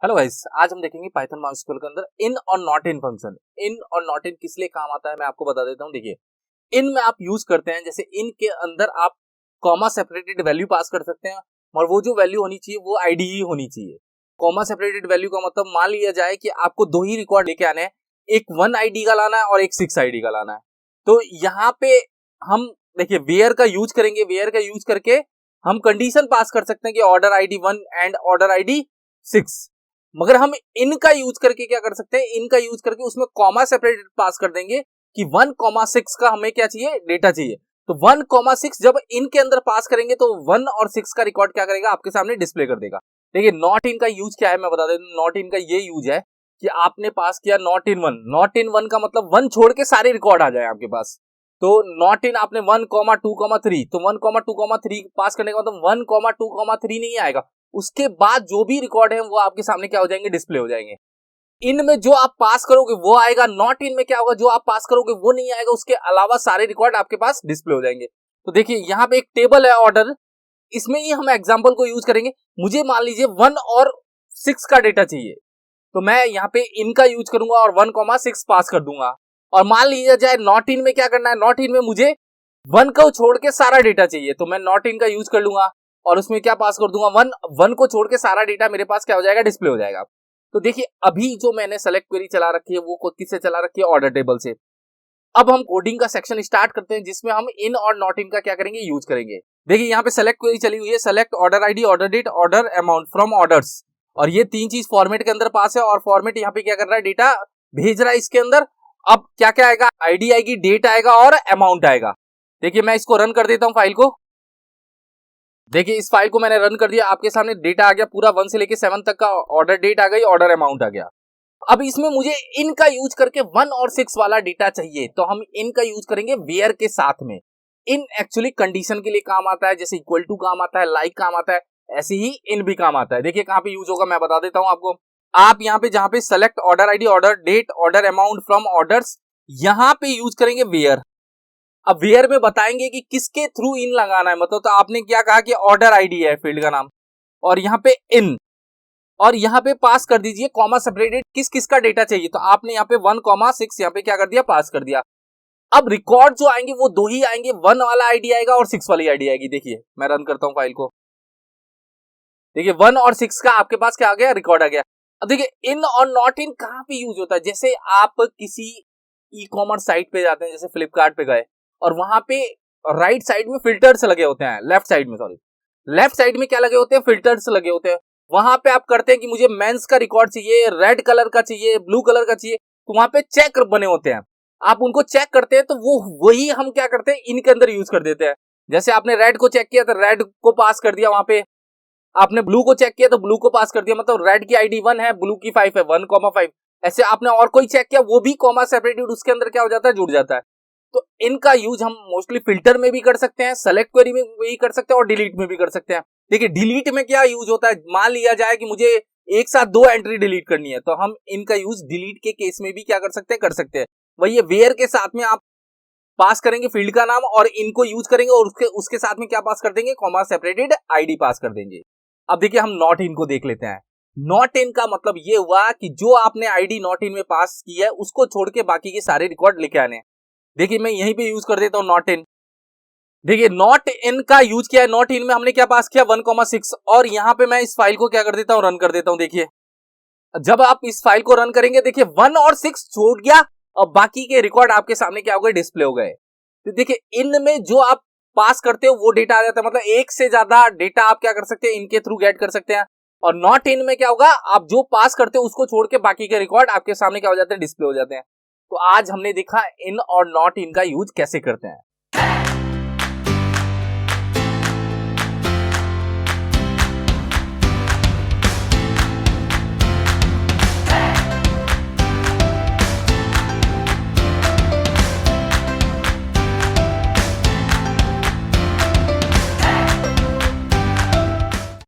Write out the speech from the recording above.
Hello guys, आज हम देखेंगे पाइथन WsCube के अंदर इन और नॉट इन फंक्शन। इन और नॉट इन किस लिए काम आता है मैं आपको बता देता हूँ। देखिए, इन में आप यूज करते हैं, जैसे इन के अंदर आप कॉमा सेपरेटेड वैल्यू पास कर सकते हैं और वो जो वैल्यू होनी चाहिए वो आईडी ही होनी चाहिए। कॉमा सेपरेटेड वैल्यू का मतलब मान लिया जाए कि आपको दो ही रिकॉर्ड लेके आने हैं, एक 1 आईडी का लाना है और एक 6 आईडी का लाना है। तो यहाँ पे हम देखिए वेयर का यूज करेंगे। वेयर का यूज करके हम कंडीशन पास कर सकते हैं कि order ID 1 and order ID 6। मगर हम इनका यूज करके क्या कर सकते हैं, इनका यूज करके उसमें कॉमा सेपरेटेड पास कर देंगे कि 1,6 का हमें क्या चाहिए, डेटा चाहिए। तो 1,6 जब इनके अंदर पास करेंगे तो 1 और 6 का रिकॉर्ड क्या करेगा, आपके सामने डिस्प्ले कर देगा। देखिए नॉट इन का यूज क्या है मैं बता देता हूं। नॉट इन का ये यूज है कि आपने पास किया नॉट इन 1। नॉट इन 1 का मतलब 1 छोड़ के सारे रिकॉर्ड आ जाए आपके पास। तो नॉट इन आपने 1,2,3, तो 1,2,3 पास करने का मतलब 1,2,3 नहीं आएगा। उसके बाद जो भी रिकॉर्ड है वो आपके सामने क्या हो जाएंगे, डिस्प्ले हो जाएंगे। इनमें जो आप पास करोगे वो आएगा, नॉट इन में क्या होगा, जो आप पास करोगे वो नहीं आएगा। उसके अलावा सारे रिकॉर्ड आपके पास डिस्प्ले हो जाएंगे। तो देखिए यहाँ पे एक टेबल है ऑर्डर, इसमें ही हम एग्जांपल को यूज करेंगे। मुझे मान लीजिए 1 और 6 का डेटा चाहिए, तो मैं यहाँ पे इनका यूज करूंगा और 1,6 पास कर दूंगा। और मान लीजिए जाए नॉट इन में क्या करना है, नॉट इन में मुझे 1 को छोड़ के सारा डेटा चाहिए, तो मैं नॉट इन का यूज कर लूंगा और उसमें क्या पास कर दूंगा, 1 को छोड़ के सारा डेटा मेरे पास क्या हो जाएगा, डिस्प्ले हो जाएगा। तो देखिए अभी जो मैंने सेलेक्ट क्वेरी चला रखी है वो किससे चला रखी है, ऑर्डर टेबल से। अब हम कोडिंग का सेक्शन स्टार्ट करते हैं जिसमें हम इन और नॉट इन का क्या करेंगे, यूज करेंगे। देखिए यहाँ पे सेलेक्ट क्वेरी चली हुई है, select order ID, order date, order amount from orders. और ये तीन चीज फॉर्मेट के अंदर पास है और फॉर्मेट यहाँ पे क्या कर रहा है, डेटा भेज रहा है इसके अंदर। अब क्या क्या आएगा, आईडी आएगी, डेट आएगा और अमाउंट आएगा। देखिए मैं इसको रन कर देता हूं फाइल को। देखिए इस फाइल को मैंने रन कर दिया, आपके सामने डेटा आ गया पूरा 1 से लेके 7 तक का, ऑर्डर डेट आ गई, ऑर्डर अमाउंट आ गया। अब इसमें मुझे इनका यूज करके 1 और 6 वाला डेटा चाहिए, तो हम इनका यूज करेंगे वेयर के साथ में। इन एक्चुअली कंडीशन के लिए काम आता है, जैसे इक्वल टू काम आता है, लाइक काम आता है, ऐसे ही इन भी काम आता है। देखिए कहां पे यूज होगा मैं बता देता हूं आपको। आप यहाँ पे जहां पे select order ID, order date, order amount from orders, यहां पे यूज करेंगे वेयर। अब वेयर में बताएंगे कि किसके थ्रू इन लगाना है, मतलब तो आपने क्या कहा कि ऑर्डर आईडी है फील्ड का नाम, और यहाँ पे इन, और यहाँ पे पास कर दीजिए कॉमा सेपरेटेड किस किस का डेटा चाहिए। तो आपने यहाँ पे 1,6 यहाँ पे क्या कर दिया, पास कर दिया। अब रिकॉर्ड जो आएंगे वो दो ही आएंगे, 1 वाला आईडी आएगा और 6 वाली आईडी आएगी। देखिए मैं रन करता हूँ फाइल को। देखिए 1 और 6 का आपके पास क्या आ गया, रिकॉर्ड आ गया। अब देखिए इन और नॉट इन कहां पे यूज होता है, जैसे आप किसी ई कॉमर्स साइट पे जाते हैं, जैसे फ्लिपकार्ट पे गए और वहां पे राइट साइड में फिल्टर्स लगे होते हैं, लेफ्ट साइड में क्या लगे होते हैं, फिल्टर्स लगे होते हैं। वहां पे आप करते हैं कि मुझे मेंस का रिकॉर्ड चाहिए, रेड कलर का चाहिए, ब्लू कलर का चाहिए, तो वहां पे चेक बने होते हैं। आप उनको चेक करते हैं तो वो वही हम क्या करते हैं, इनके अंदर यूज कर देते हैं। जैसे आपने रेड को चेक किया तो रेड को पास कर दिया, वहां पे आपने ब्लू को चेक किया तो ब्लू को पास कर दिया, मतलब रेड की आईडी 1 है, ब्लू की 5 है, 1,5। ऐसे आपने और कोई चेक किया, वो भी कॉमा सेपरेटेड उसके अंदर क्या हो जाता है, जुड़ जाता है। तो इनका यूज हम मोस्टली फिल्टर में भी कर सकते हैं, सेलेक्ट क्वेरी में भी कर सकते हैं और डिलीट में भी कर सकते हैं। देखिए डिलीट में क्या यूज होता है, मान लिया जाए कि मुझे एक साथ 2 एंट्री डिलीट करनी है, तो हम इनका यूज डिलीट के केस में भी क्या कर सकते हैं, कर सकते हैं। वही वेयर के साथ में आप पास करेंगे फील्ड का नाम और इनको यूज करेंगे और उसके साथ में क्या पास कर देंगे, कॉमा सेपरेटेड आईडी पास कर देंगे। अब देखिए हम नॉट इन को देख लेते हैं। नॉट इन का मतलब ये हुआ कि जो आपने आईडी नॉट इन में पास की है उसको छोड़ के बाकी के सारे रिकॉर्ड लेके आने। देखिए मैं यहीं पे यूज कर देता हूं नॉट इन। देखिए नॉट इन का यूज किया है, नॉट इन में हमने क्या पास किया, 1,6, और यहां पे मैं इस फाइल को क्या कर देता हूं, रन कर देता हूं। देखिए जब आप इस फाइल को रन करेंगे, देखिए 1 और 6 छोड़ गया और बाकी के रिकॉर्ड आपके सामने क्या हो गए, डिस्प्ले हो गए। तो देखिए इन में जो आप पास करते हो वो डेटा आ जाता है, मतलब एक से ज्यादा डेटा आप क्या कर सकते हैं, इनके थ्रू गेट कर सकते हैं। और नॉट इन में क्या होगा, आप जो पास करते हो उसको छोड़ के बाकी के रिकॉर्ड आपके सामने क्या हो जाते हैं, डिस्प्ले हो जाते हैं। तो आज हमने देखा इन और नॉट इन का यूज कैसे करते हैं।